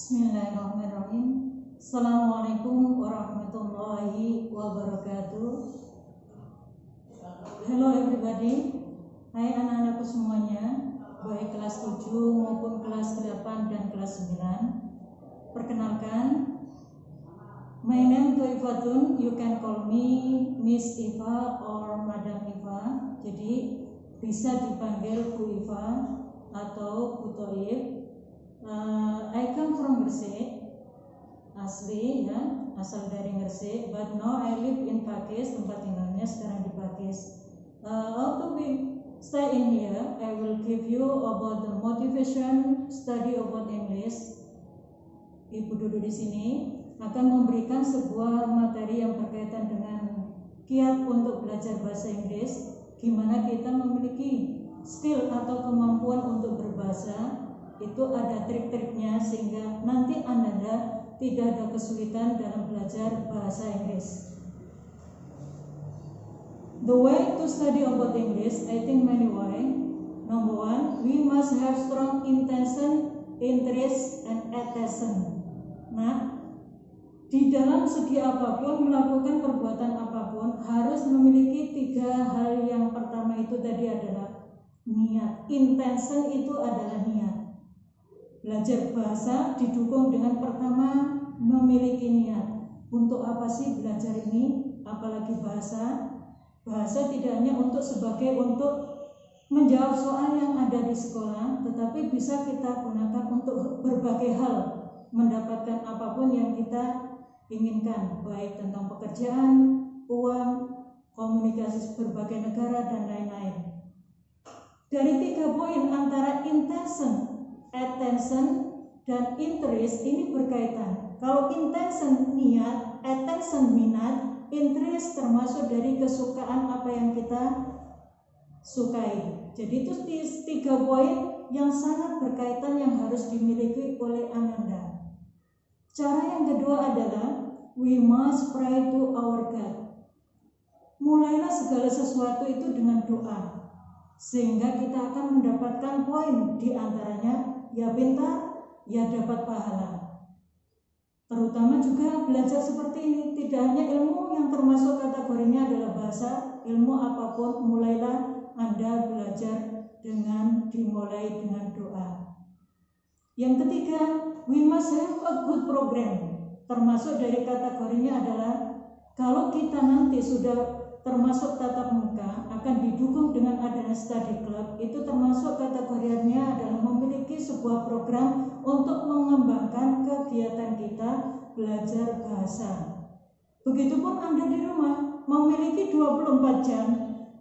Bismillahirrahmanirrahim. Assalamualaikum warahmatullahi wabarakatuh. Hello everybody. Hai anak-anakku semuanya, baik kelas 7 maupun kelas 8 dan kelas 9. Perkenalkan, my name Toifatun. You can call me Miss Iva or Madam Iva. Jadi bisa dipanggil Bu Iva atau Bu Toib. I come from Gresik, asli ya, asal dari Gresik, but now I live in Pakis, tempat tinggalnya sekarang di Pakis. How to be stay in here, I will give you about the motivation study about English. Ibu duduk di sini akan memberikan sebuah materi yang berkaitan dengan kiat untuk belajar bahasa Inggris, gimana kita memiliki skill atau kemampuan untuk berbahasa. Itu ada trik-triknya sehingga nanti Anda tidak ada kesulitan dalam belajar bahasa Inggris. The way to study about English, I think many way. Number one, we must have strong intention, interest, and attention. Nah, di dalam segi apapun, melakukan perbuatan apapun harus memiliki 3 hal. Yang pertama itu tadi adalah niat. Intention itu adalah niat. Belajar bahasa didukung dengan pertama memiliki niat. Untuk apa sih belajar ini? Apalagi bahasa. Bahasa tidak hanya untuk menjawab soal yang ada di sekolah, tetapi bisa kita gunakan untuk berbagai hal, mendapatkan apapun yang kita inginkan, baik tentang pekerjaan, uang, komunikasi berbagai negara, dan lain-lain. Dari 3 poin antara intention, attention, dan interest ini berkaitan. Kalau intention niat, attention minat, interest termasuk dari kesukaan apa yang kita sukai. Jadi itu 3 poin yang sangat berkaitan yang harus dimiliki oleh Anda. Cara yang kedua adalah we must pray to our God. Mulailah segala sesuatu itu dengan doa, sehingga kita akan mendapatkan poin di antaranya ya pintar, ya dapat pahala. Terutama juga belajar seperti ini, tidak hanya ilmu yang termasuk kategorinya adalah bahasa, ilmu apapun mulailah Anda belajar dimulai dengan doa. Yang ketiga, we must have a good program. Termasuk dari kategorinya adalah kalau kita nanti sudah termasuk tatap muka akan didukung dengan adanya study club, itu termasuk kategorinya adalah memiliki sebuah program untuk mengembangkan kegiatan kita belajar bahasa. Begitupun Anda di rumah memiliki 24 jam,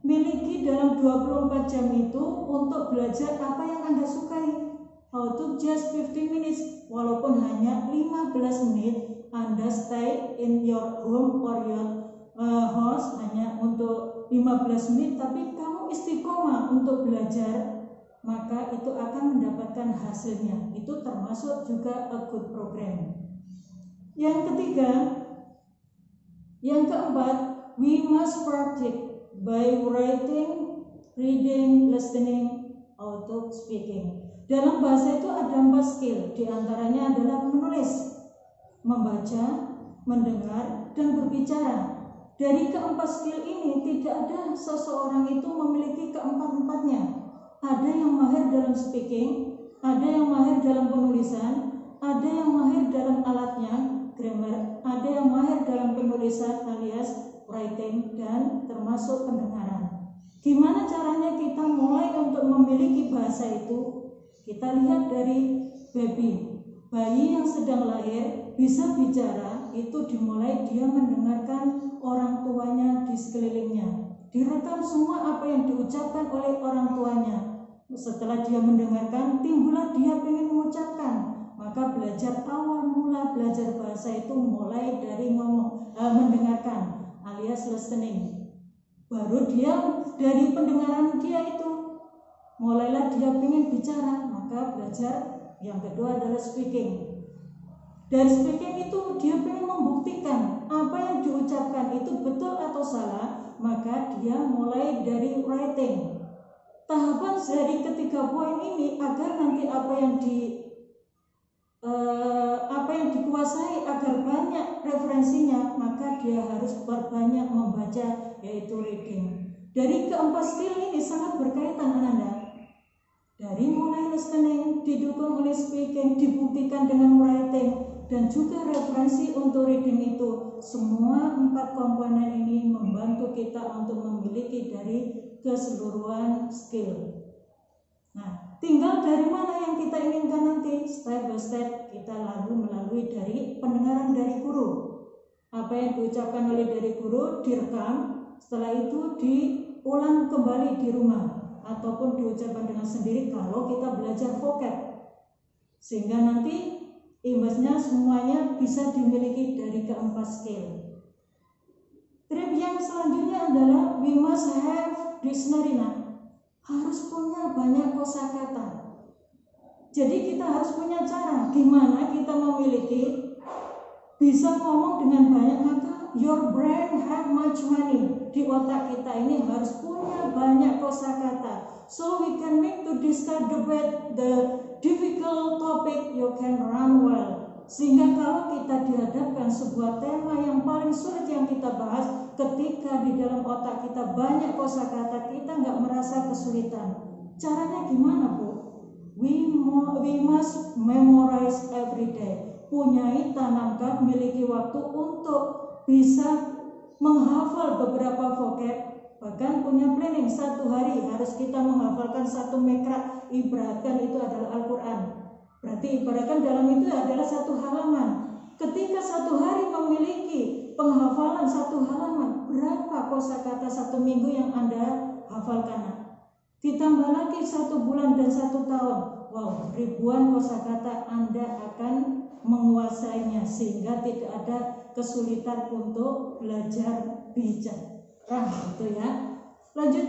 miliki dalam 24 jam itu untuk belajar apa yang Anda sukai. How to just 15 minutes, walaupun hanya 15 menit Anda stay in your home or your host hanya untuk 15 menit, tapi kamu istiqomah untuk belajar, maka itu akan mendapatkan hasilnya. Itu termasuk juga a good program. Yang ketiga, yang keempat, we must practice by writing, reading, listening, auto speaking. Dalam bahasa itu ada 4 skill, diantaranya adalah menulis, membaca, mendengar, dan berbicara. Dari keempat skill ini tidak ada seseorang itu memiliki keempat-empatnya. Ada yang mahir dalam speaking, ada yang mahir dalam penulisan, ada yang mahir dalam alatnya, grammar, ada yang mahir dalam penulisan alias writing, dan termasuk pendengaran. Gimana caranya kita mulai untuk memiliki bahasa itu? Kita lihat dari bayi yang sedang lahir bisa bicara, itu dimulai dia mendengarkan orang tuanya di sekelilingnya, direkam semua apa yang diucapkan oleh orang tuanya. Setelah dia mendengarkan, timbullah dia ingin mengucapkan. Maka belajar awal mula belajar bahasa itu mulai dari mendengarkan alias listening. Baru dia dari pendengaran dia itu mulailah dia ingin bicara, maka belajar yang kedua adalah speaking. Dari speaking itu dia ingin membuktikan apa yang diucapkan itu betul atau salah, maka dia mulai dari writing. Tahapan dari ketiga poin ini agar nanti apa yang referensinya, maka dia harus berbanyak membaca, yaitu reading. Dari keempat skill ini sangat berkaitan Ananda. Dari mulai listening, didukung oleh speaking, dibuktikan dengan writing, dan juga referensi untuk reading itu. Semua 4 komponen ini membantu kita untuk memiliki dari keseluruhan skill. Nah, tinggal dari mana yang kita inginkan nanti. Step by step kita lalu melalui dari pendengaran dari guru. Apa yang diucapkan oleh dari guru direkam, setelah itu diulang kembali di rumah ataupun diucapkan dengan sendiri kalau kita belajar vocab, sehingga nanti imbasnya semuanya bisa dimiliki dari keempat skill. Tip yang selanjutnya adalah we must have dictionary. Harus punya banyak kosakata. Jadi kita harus punya cara gimana kita memiliki bisa ngomong dengan banyak, maka your brain have much money. Di otak kita ini harus punya banyak kosakata. So we can make to discuss debate the difficult topic you can run well. Sehingga kalau kita dihadapkan sebuah tema yang paling sulit yang kita bahas, ketika di dalam otak kita banyak kosakata, kita nggak merasa kesulitan. Caranya gimana, Bu? We must memorize every day. Punyai, tanamkan, miliki waktu untuk bisa menghafal beberapa vocab, bahkan punya planning 1 hari harus kita menghafalkan 1 mekra, ibaratkan itu adalah Al-Quran. Berarti ibaratkan dalam itu adalah 1 halaman. Ketika 1 hari memiliki penghafalan 1 halaman, berapa kosakata 1 minggu yang Anda hafalkan? Ditambah lagi 1 bulan dan 1 tahun. Wow, ribuan kosakata Anda akan menguasainya, sehingga tidak ada kesulitan untuk belajar bicara, gitu ya. Lanjut,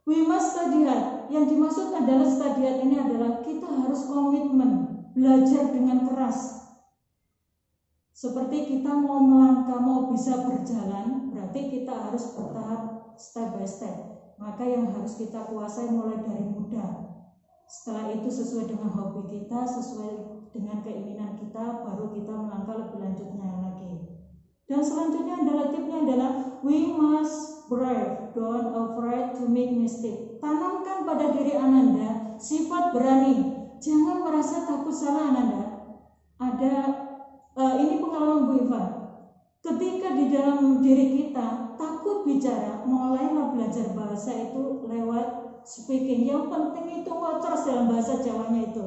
we must study hard. Yang dimaksud adalah study hard ini adalah kita harus komitmen, belajar dengan keras. Seperti kita mau melangkah, mau bisa berjalan, berarti kita harus bertahap step by step. Maka yang harus kita kuasai mulai dari muda. Setelah itu sesuai dengan hobi kita, sesuai dengan keinginan kita, baru kita melangkah lebih lanjutnya lagi. Dan selanjutnya adalah tipnya adalah we must brave, don't afraid to make mistake. Tanamkan pada diri Ananda sifat berani. Jangan merasa takut salah Ananda. Ada ini pengalaman Bu Iva. Ketika di dalam diri kita takut bicara, mulailah belajar bahasa itu lewat speaking. Yang penting itu ngocos dalam bahasa Jawanya itu.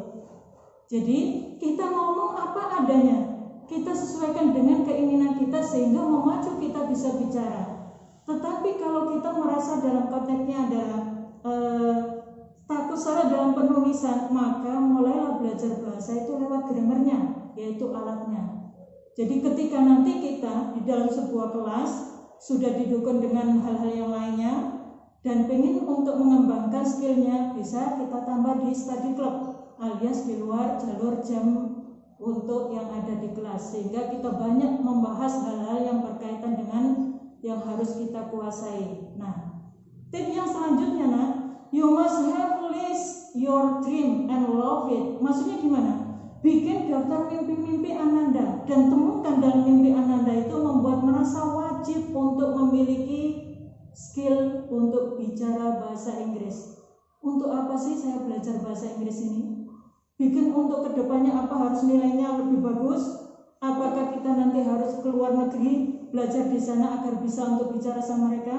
Jadi kita ngomong apa adanya, kita sesuaikan dengan keinginan kita sehingga memacu kita bisa bicara. Tetapi kalau kita merasa dalam konteksnya adalah takut salah dalam penulisan, maka mulailah belajar bahasa itu lewat grammarnya, yaitu alatnya. Jadi ketika nanti kita di dalam sebuah kelas sudah didukung dengan hal-hal yang lainnya dan pengen untuk mengembangkan skillnya, bisa kita tambah di study club alias di luar jalur jam untuk yang ada di kelas, sehingga kita banyak membahas hal-hal yang berkaitan dengan yang harus kita kuasai. Nah, tip yang selanjutnya, you must have list your dream and love it. Maksudnya gimana? Bikin daftar mimpi-mimpi Ananda dan temukan dalam mimpi Ananda itu membuat merasa wajib untuk memiliki skill untuk bicara bahasa Inggris. Untuk apa sih saya belajar bahasa Inggris ini? Bikin untuk kedepannya apa, harus nilainya lebih bagus? Apakah kita nanti harus keluar negeri belajar di sana agar bisa untuk bicara sama mereka?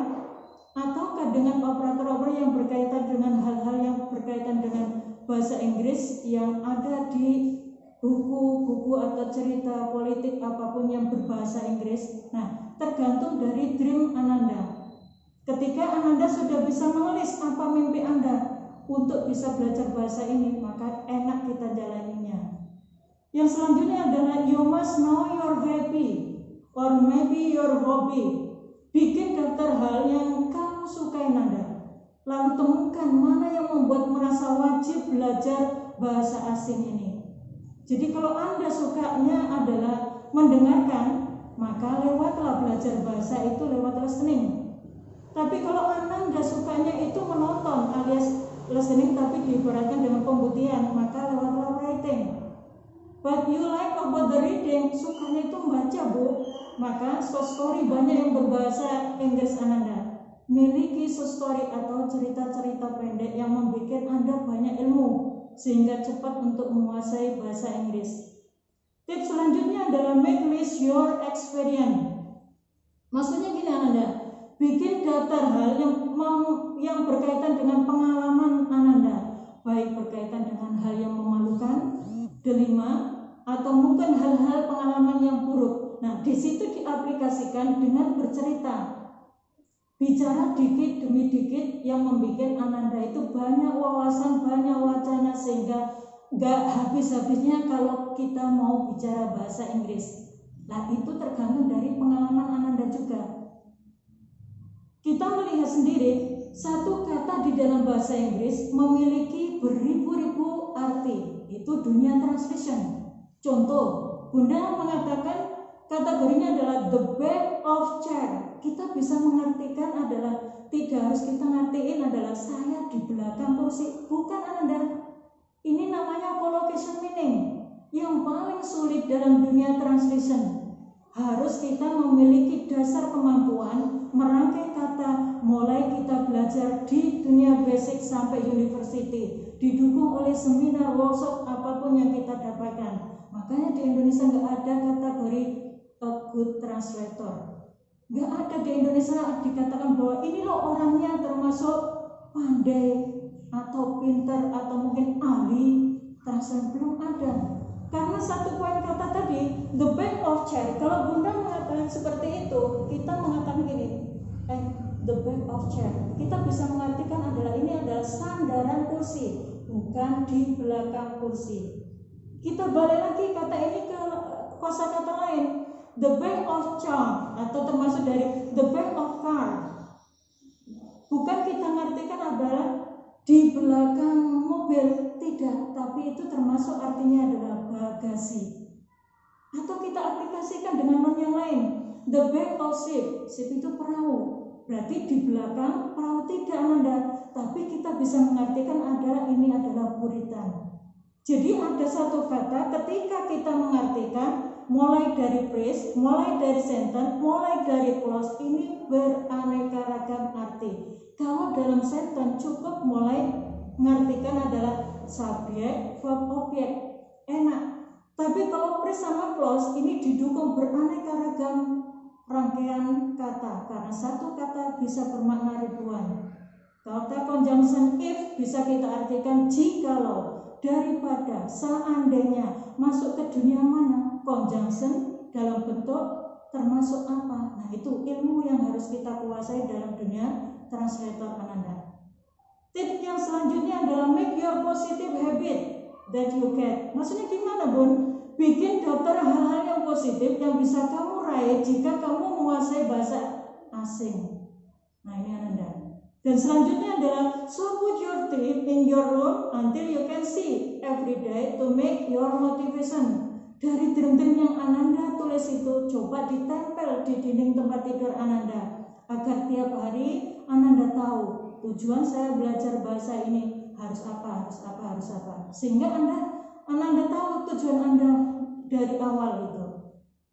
Ataukah dengan operator-operator yang berkaitan dengan hal-hal yang berkaitan dengan bahasa Inggris yang ada di buku-buku atau cerita politik apapun yang berbahasa Inggris? Nah, tergantung dari dream Ananda. Ketika Ananda sudah bisa menulis apa mimpi Anda untuk bisa belajar bahasa ini, maka enak kita jalaninya. Yang selanjutnya adalah you must know your happy or maybe your hobby. Bikin daftar hal yang kamu sukai Anda, lalu temukan mana yang membuat merasa wajib belajar bahasa asing ini. Jadi kalau Anda sukanya adalah mendengarkan, maka lewatlah belajar bahasa itu lewat listening. Tapi kalau Anda sukanya itu menonton alias listening tapi diibaratkan dengan pembuktian, maka lewatlah writing. but you like about the reading, sukanya itu membaca, Bu. Maka story banyak yang berbahasa Inggris Ananda. Miliki story atau cerita-cerita pendek yang membuat Anda banyak ilmu sehingga cepat untuk menguasai bahasa Inggris. Tips selanjutnya adalah make list your experience. Maksudnya gini Ananda, bikin daftar hal yang berkaitan dengan pengalaman Ananda, baik berkaitan dengan hal yang memalukan, delima, atau mungkin hal-hal pengalaman yang buruk. Nah, di situ diaplikasikan dengan bercerita. Bicara dikit demi dikit yang membuat Ananda itu banyak wawasan, banyak wacana sehingga gak habis-habisnya kalau kita mau bicara bahasa Inggris. Nah, itu tergantung dari pengalaman Ananda juga. Kita melihat sendiri, satu kata di dalam bahasa Inggris memiliki beribu-ribu arti. Itu dunia translation. Contoh, Bunda mengatakan kategorinya adalah the back of chair. Kita bisa mengartikan adalah, tidak harus kita ngertiin adalah saya di belakang kursi. Bukan Ananda. Ini namanya collocation meaning. Yang paling sulit dalam dunia translation. Harus kita memiliki dasar kemampuan merangkai kata mulai kita belajar di dunia basic sampai university, didukung oleh seminar, workshop, apapun yang kita dapatkan. Makanya di Indonesia nggak ada kategori a good translator. Nggak ada di Indonesia dikatakan bahwa ini loh orangnya termasuk pandai atau pintar atau mungkin ahli translation, belum ada. Karena satu poin kata tadi, the back of chair, kalau Bunda mengatakan seperti itu, kita mengatakan gini, the back of chair, kita bisa mengartikan adalah ini adalah sandaran kursi, bukan di belakang kursi. Kita balik lagi kata ini ke kosakata lain, the back of car, atau termasuk dari the back of car. Bukan kita mengartikan adalah di belakang mobil, tidak, tapi itu termasuk artinya adalah bagasi. Atau kita aplikasikan dengan yang lain, the back of ship, ship itu perahu, berarti di belakang perahu, tidak Ananda, tapi kita bisa mengartikan adalah ini adalah buritan. Jadi ada satu kata ketika kita mengartikan mulai dari phrase, mulai dari sentence, mulai dari clause, ini beraneka ragam arti. Kalau dalam sentence cukup mulai mengartikan adalah subjek, verb, objek, enak. Tapi kalau phrase sama clause ini didukung beraneka ragam rangkaian kata, karena satu kata bisa bermakna ribuan. Kata conjunction if bisa kita artikan jikalau, daripada, seandainya, masuk ke dunia mana, conjunction dalam bentuk termasuk apa. Nah, itu ilmu yang harus kita kuasai dalam dunia translator Ananda. Tips yang selanjutnya adalah make your positive habit that you get. Maksudnya gimana Bun? Bikin daftar hal-hal yang positif yang bisa kamu raih jika kamu menguasai bahasa asing. Nah, ini Ananda. Dan selanjutnya adalah so put your tip in your room until you can see every day to make your motivation. Dari dream yang Ananda tulis itu coba ditempel di dinding tempat tidur Ananda agar tiap hari Ananda tahu tujuan saya belajar bahasa ini harus apa, sehingga Ananda tahu tujuan Anda dari awal itu.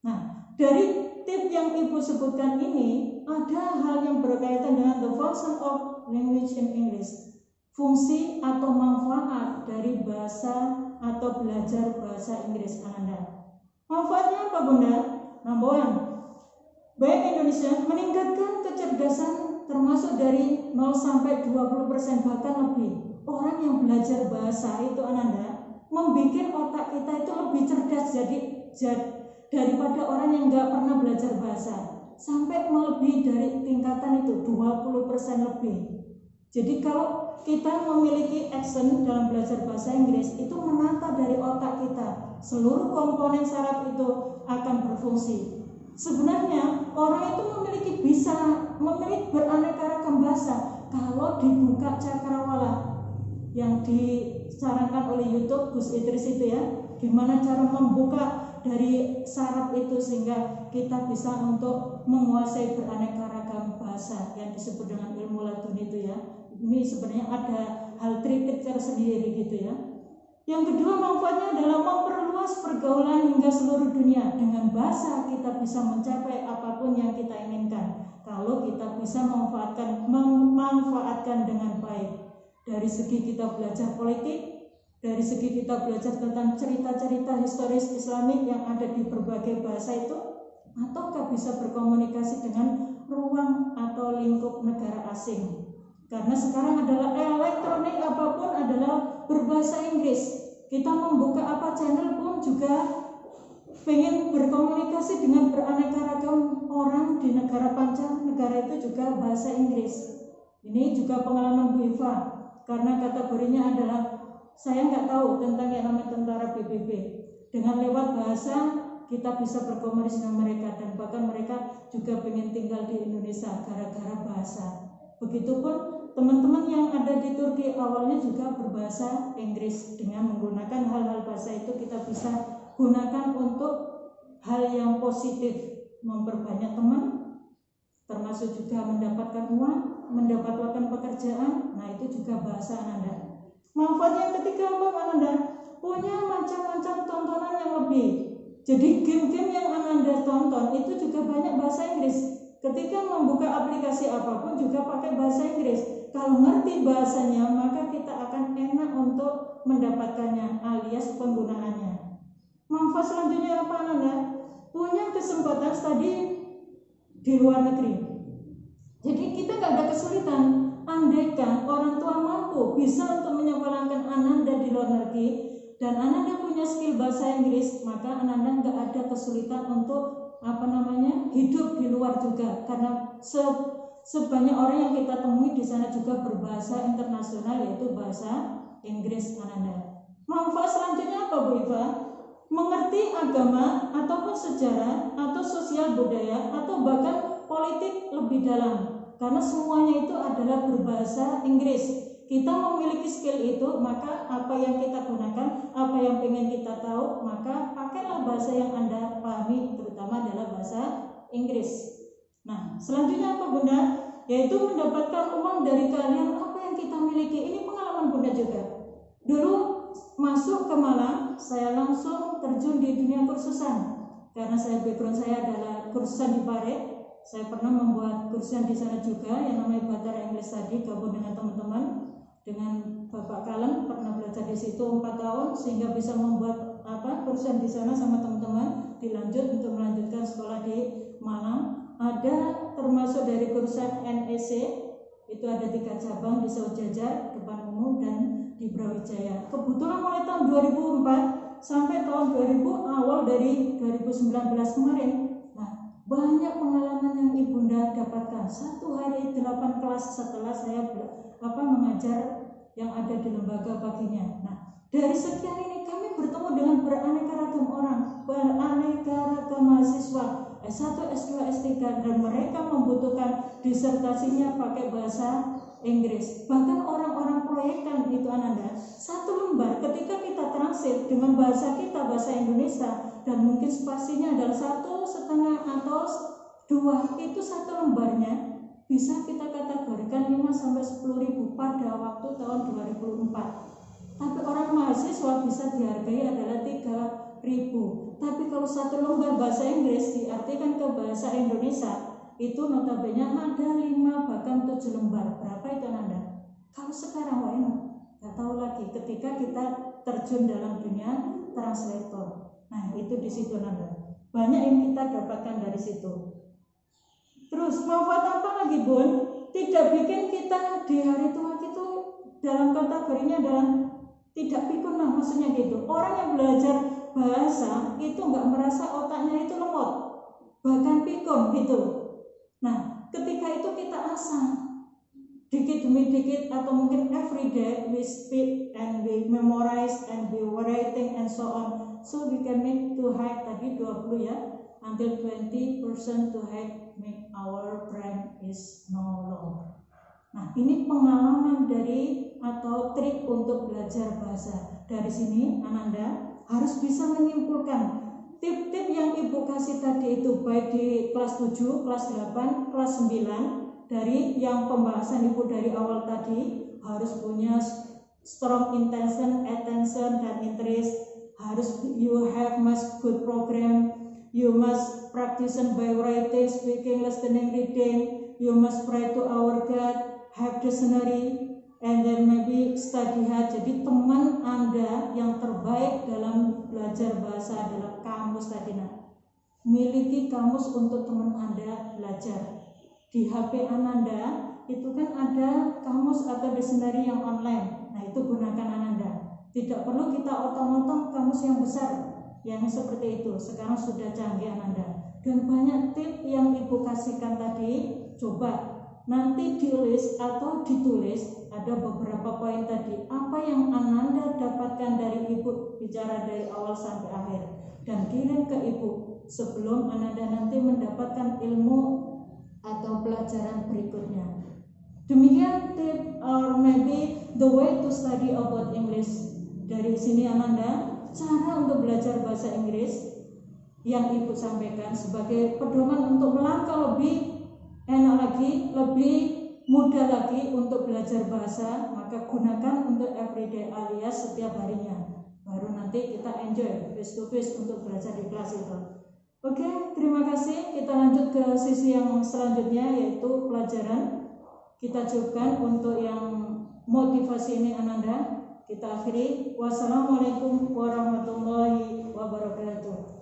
Nah, dari tip yang Ibu sebutkan ini ada hal yang berkaitan dengan the function of language in English, fungsi atau manfaat dari bahasa atau belajar bahasa Inggris Anda. Manfaatnya apa Bunda? Number one, Bank Indonesia meningkatkan kecerdasan termasuk dari 0 sampai 20% bahkan lebih. Orang yang belajar bahasa itu Ananda membuat otak kita itu lebih cerdas daripada orang yang nggak pernah belajar bahasa, sampai melebihi dari tingkatan itu 20% lebih. Jadi kalau kita memiliki action dalam belajar bahasa Inggris itu menata dari otak kita, seluruh komponen saraf itu akan berfungsi. Sebenarnya orang itu memiliki beraneka ragam bahasa kalau dibuka cakrawala yang disarankan oleh YouTube Gus Idris itu ya, gimana cara membuka dari saraf itu sehingga kita bisa untuk menguasai beraneka ragam bahasa yang disebut dengan ilmu laduni itu ya. Ini sebenarnya ada hal trik tersendiri gitu ya. Yang kedua, manfaatnya adalah memperluas pergaulan hingga seluruh dunia. Dengan bahasa kita bisa mencapai apapun yang kita inginkan. Kalau kita bisa memanfaatkan dengan baik. Dari segi kita belajar politik, dari segi kita belajar tentang cerita-cerita historis Islamik yang ada di berbagai bahasa itu, ataukah bisa berkomunikasi dengan ruang atau lingkup negara asing. Karena sekarang adalah elektronik, apapun adalah berbahasa Inggris. Kita membuka apa channel pun juga pengen berkomunikasi dengan beraneka ragam orang di negara negara itu juga bahasa Inggris. Ini juga pengalaman Bu Iva, karena kategorinya adalah saya nggak tahu tentang yang namanya tentara PBB. Dengan lewat bahasa kita bisa berkomunikasi dengan mereka, dan bahkan mereka juga pengen tinggal di Indonesia gara-gara bahasa. Begitupun teman-teman yang ada di Turki awalnya juga berbahasa Inggris. Dengan menggunakan hal-hal bahasa itu kita bisa gunakan untuk hal yang positif, memperbanyak teman, termasuk juga mendapatkan uang, mendapatkan pekerjaan. Nah, itu juga bahasa Ananda. Manfaat yang ketiga apa Ananda? Punya macam-macam tontonan yang lebih. Jadi game-game yang Ananda tonton itu juga banyak bahasa Inggris. Ketika membuka aplikasi apapun juga pakai bahasa Inggris. Kalau ngerti bahasanya, maka kita akan enak untuk mendapatkannya alias penggunaannya. Manfaat selanjutnya apa Ananda? Punya kesempatan studi di luar negeri. Jadi kita nggak ada kesulitan. Andaikan orang tua mampu bisa untuk menyekolahkan Ananda di luar negeri dan Ananda punya skill bahasa Inggris, maka Ananda nggak ada kesulitan untuk hidup di luar juga, karena sebanyak orang yang kita temui di sana juga berbahasa internasional, yaitu bahasa Inggris Ananda. Manfaat selanjutnya apa Bu Iva? Mengerti agama ataupun sejarah atau sosial budaya atau bahkan politik lebih dalam, karena semuanya itu adalah berbahasa Inggris. Kita memiliki skill itu, maka apa yang kita gunakan, apa yang pengen kita tahu, maka pakailah bahasa yang Anda pahami, terutama adalah bahasa Inggris. Nah, selanjutnya apa Bunda? Yaitu mendapatkan uang dari kalian apa yang kita miliki. Ini pengalaman Bunda juga. Dulu masuk ke Malang, saya langsung terjun di dunia kursusan. Karena background saya adalah kursusan di Pare. Saya pernah membuat kursusan di sana juga yang namanya Batara English Study, gabung dengan teman-teman. Dengan Bapak Kalem pernah belajar di situ 4 tahun sehingga bisa membuat kursusan di sana sama teman-teman, dilanjut untuk melanjutkan sekolah di Malang. Ada termasuk dari kursusan NEC, itu ada 3 cabang di Saujajar, Depan Umum, dan di Brawijaya. Kebetulan mulai tahun 2004 sampai tahun 2000 awal dari 2019 kemarin. Nah, banyak pengalaman yang Ibunda dapatkan. 1 hari 8 kelas setelah saya mengajar yang ada di lembaga paginya. Nah, dari sekian ini kami bertemu dengan beraneka ragam orang, beraneka ragam mahasiswa S1, S2, S3, dan mereka membutuhkan disertasinya pakai bahasa Inggris. Bahkan orang-orang proyekan itu Ananda, 1 lembar ketika kita translate dengan bahasa kita, bahasa Indonesia, dan mungkin spasinya adalah 1,5 atau 2, itu 1 lembarnya bisa kita kategorikan 5-10 ribu pada waktu tahun 2004. Tapi orang mahasiswa bisa dihargai adalah 3 ribu. Tapi kalau 1 lembar bahasa Inggris diartikan ke bahasa Indonesia, itu notabene ada 5 bahkan 7 lembar. Berapa itu Anda? Kalau sekarang nggak tahu lagi ketika kita terjun dalam dunia translator. Nah, itu di situ Anda. Banyak yang kita dapatkan dari situ. Terus manfaat apa lagi Bun? Tidak bikin kita di hari tua itu dalam kategorinya adalah tidak pikun lah, maksudnya gitu. Orang yang belajar bahasa itu nggak merasa otaknya itu lemot, bahkan pikun gitu. Nah, ketika itu kita asah dikit demi dikit atau mungkin every day we speak and we memorize and we writing and so on, so we can make to hide tadi 20 ya, until 20% to hide make our brain is no long. Nah, ini pengalaman dari atau trik untuk belajar bahasa. Dari sini Ananda harus bisa menyimpulkan tip-tip yang Ibu kasih tadi itu, baik di kelas 7, kelas 8, kelas 9, dari yang pembahasan Ibu dari awal tadi, harus punya strong intention, attention, dan interest. Harus you have must good program. You must practice by writing, speaking, listening, reading. You must pray to our God, have dictionary, and then maybe study hard. Jadi teman Anda yang terbaik dalam belajar bahasa adalah kamus tadi. Miliki kamus untuk teman Anda belajar. Di HP Ananda itu kan ada kamus atau dictionary yang online. Nah, itu gunakan Ananda. Tidak perlu kita otom-otom kamus yang besar yang seperti itu. Sekarang sudah canggih Ananda. Dan banyak tip yang Ibu kasihkan tadi, coba nanti di list atau ditulis ada beberapa poin tadi. Apa yang Ananda dapatkan dari Ibu bicara dari awal sampai akhir, dan kirim ke Ibu sebelum Ananda nanti mendapatkan ilmu atau pelajaran berikutnya. Demikian tip or maybe the way to study about English. Dari sini Ananda, cara untuk belajar bahasa Inggris yang Ibu sampaikan sebagai pedoman untuk melangkah lebih enak lagi, lebih mudah lagi untuk belajar bahasa, maka gunakan untuk everyday alias setiap harinya. Baru nanti kita enjoy face to face untuk belajar di kelas itu. Oke, terima kasih. Kita lanjut ke sisi yang selanjutnya, yaitu pelajaran. Kita cukupkan untuk yang motivasi ini Ananda. Kita akhiri. Wassalamualaikum warahmatullahi wabarakatuh.